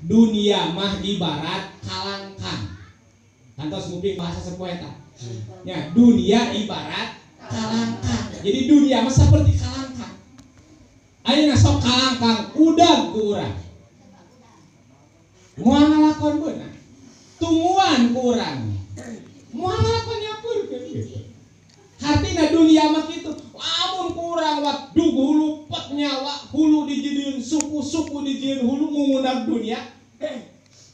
Dunia mah ibarat kalangkang. Kantos nguping bahasa sepoeta. Ya, dunia ibarat kalangkang. Jadi dunia mah seperti kalangkang. Ayeuna sok kalangkang udag ku urang. Moal ngalakon beunang. Tumuan ku urang. Moal ngalakon nyakeurkeun kitu. Hartina dunia mah kitu. Lamun kurang waktu hulu pet nyawa hulu dijieun suku-suku dijieun hulu mengundang dunia.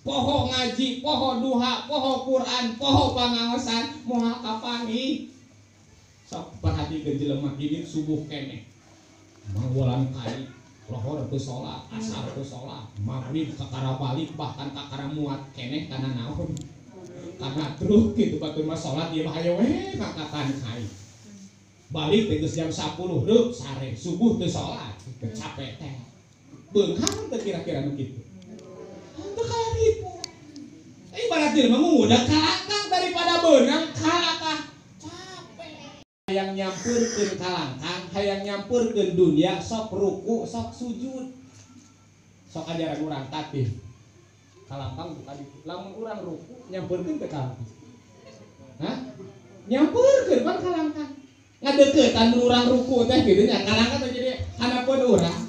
Poho ngaji, poho duha, poho Quran, poho pangaosan, moal kapangi. Sok perhatikeun jelema ini subuh keneh. Manggolan kai, lohor teu salat, asar teu salat, maghrib kakara balik bahkan kakara muat keneh kana naon. Karena truk gitu batur mah salat ieu mah hayo we kakatan kai. Balik teh geus jam 10 reup sare subuh teu salat capek teh beunghang teh kira-kira nu kitu teu kalah ribu ibarat jelema ngudak kalangkang daripada beunang kalakah capek hayang nyampeurkeun kalangkang hayang nyampeurkeun dunia sok ruku sok sujud sok ajaran urang tatih kalangkang bukan itu lamun urang ruku nyampeurkeun teh kalangkang hah nyampeurkeun pan kalangkang ngadeuketan urang ruku teh kitu nya kalangkang teh jadi hanapeun urang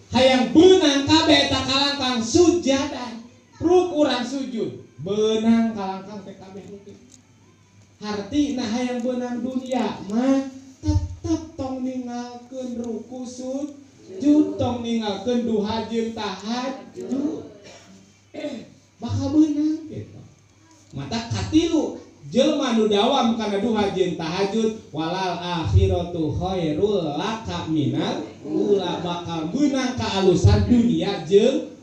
hayang beunang kabeh eta kalangkang sujadan ruk urang sujud beunang kalangkang teh kabeh kitu hartina hayang beunang dunia mah tetep tong ninggalkeun ruku sujud tong ninggalkeun duha jeung tahajud bakal beunang kitu mata katilu jelma nu dawam kana duha jeung tahajud walal akhiratu khairul laka minal ula bakal beunang ka alusan dunia jeung